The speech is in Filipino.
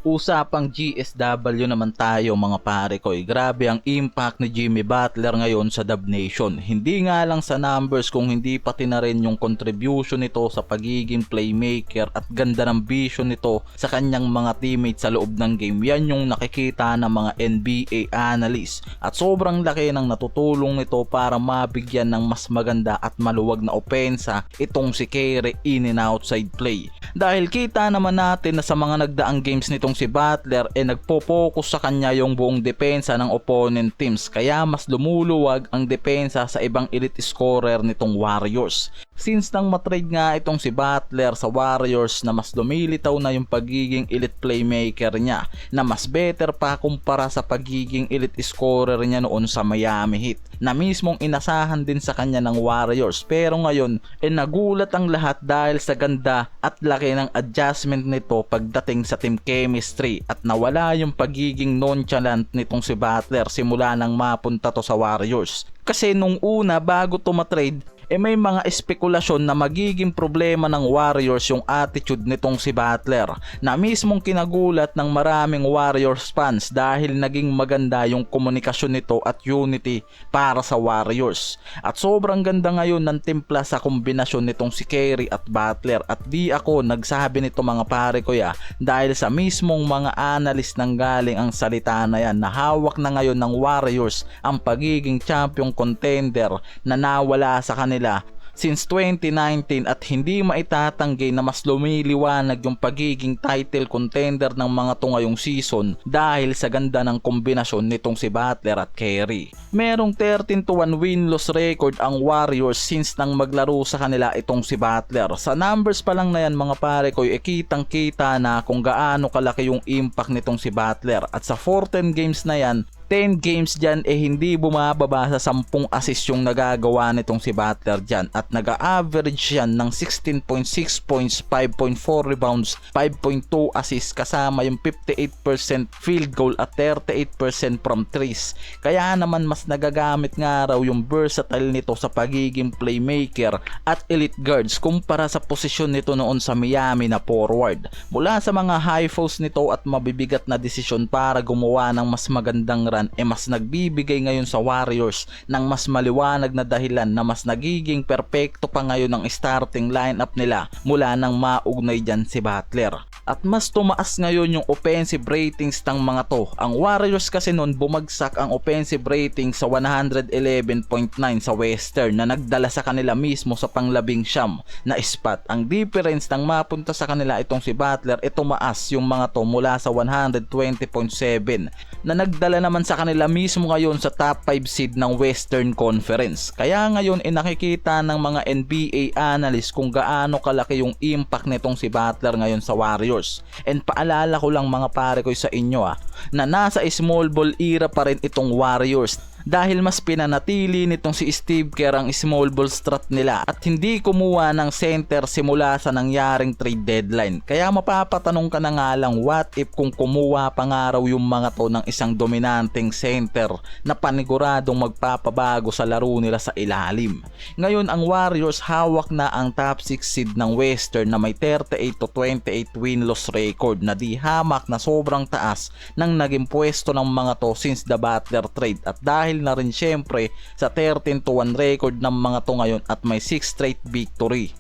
Usapang GSW naman tayo mga pare ko. Grabe ang impact ni Jimmy Butler ngayon sa Dub Nation. Hindi nga lang sa numbers kung hindi pati na rin yung contribution nito sa pagiging playmaker at ganda ng vision nito sa kanyang mga teammates sa loob ng game. Yan yung nakikita ng mga NBA analysts. At sobrang laki ng natutulong nito para mabigyan ng mas maganda at maluwag na opensa itong si Kyrie in and outside play. Dahil kita naman natin na sa mga nagdaang games nitong si Butler nagpo-focus sa kanya yung buong depensa ng opponent teams, kaya mas lumuluwag ang depensa sa ibang elite scorer nitong Warriors. Since nang matrade nga itong si Butler sa Warriors na mas lumilitaw na yung pagiging elite playmaker niya na mas better pa kumpara sa pagiging elite scorer niya noon sa Miami Heat na mismong inasahan din sa kanya ng Warriors, pero ngayon nagulat ang lahat dahil sa ganda at laki ng adjustment nito pagdating sa team chemistry at nawala yung pagiging nonchalant nitong si Butler simula nang mapunta to sa Warriors. Kasi nung una bago to matrade may mga espekulasyon na magiging problema ng Warriors yung attitude nitong si Butler na mismong kinagulat ng maraming Warriors fans dahil naging maganda yung komunikasyon nito at unity para sa Warriors. At sobrang ganda ngayon ng timpla sa kombinasyon nitong si Kyrie at Butler, at di ako nagsabi nito mga pare ko dahil sa mismong mga analyst nang galing ang salita na yan na hawak na ngayon ng Warriors ang pagiging champion contender na nawala sa kanila since 2019 at hindi maitatanggi na mas lumiliwanag yung pagiging title contender ng mga to ngayong season dahil sa ganda ng kombinasyon nitong si Butler at Kyrie. Merong 13-1 win-loss record ang Warriors since nang maglaro sa kanila itong si Butler. Sa numbers pa lang na yan mga pare ko, kitang kita na kung gaano kalaki yung impact nitong si Butler, at sa 14 games na yan 10 games dyan hindi bumababa sa 10 assist yung nagagawa nitong si Butler dyan, at nag-average yan ng 16.6 points, 5.4 rebounds, 5.2 assists kasama yung 58% field goal at 38% from threes. Kaya naman mas nagagamit nga raw yung versatile nito sa pagiging playmaker at elite guards kumpara sa posisyon nito noon sa Miami na forward. Mula sa mga high falls nito at mabibigat na desisyon para gumawa ng mas magandang run, mas nagbibigay ngayon sa Warriors ng mas maliwanag na dahilan na mas nagiging perpekto pa ngayon ang starting lineup nila mula nang maugnay dyan si Butler. At mas tumaas ngayon yung offensive ratings ng mga to. Ang Warriors kasi noon bumagsak ang offensive rating sa 111.9 sa Western na nagdala sa kanila mismo sa pang-19 na spot. Ang difference nang mapunta sa kanila itong si Butler, tumaas yung mga to mula sa 120.7 na nagdala naman sa kanila mismo ngayon sa top 5 seed ng Western Conference. Kaya ngayon nakikita ng mga NBA analysts kung gaano kalaki yung impact nitong si Butler ngayon sa Warriors. And paalala ko lang mga pare ko sa inyo na nasa small ball era pa rin itong Warriors dahil mas pinanatili nitong si Steve Kerr ang small ball strat nila at hindi kumuha ng center simula sa nangyaring trade deadline. Kaya mapapatanong ka na nga lang, what if kung kumuha pa nga raw yung mga to ng isang dominanteng center na paniguradong magpapabago sa laro nila sa ilalim. Ngayon ang Warriors hawak na ang top 6 seed ng Western na may 38-28 win-loss record na di hamak na sobrang taas ng naging pwesto ng mga to since the Butler trade, at dahil na rin syempre sa 13-1 record ng mga to ngayon at may 6 straight victory.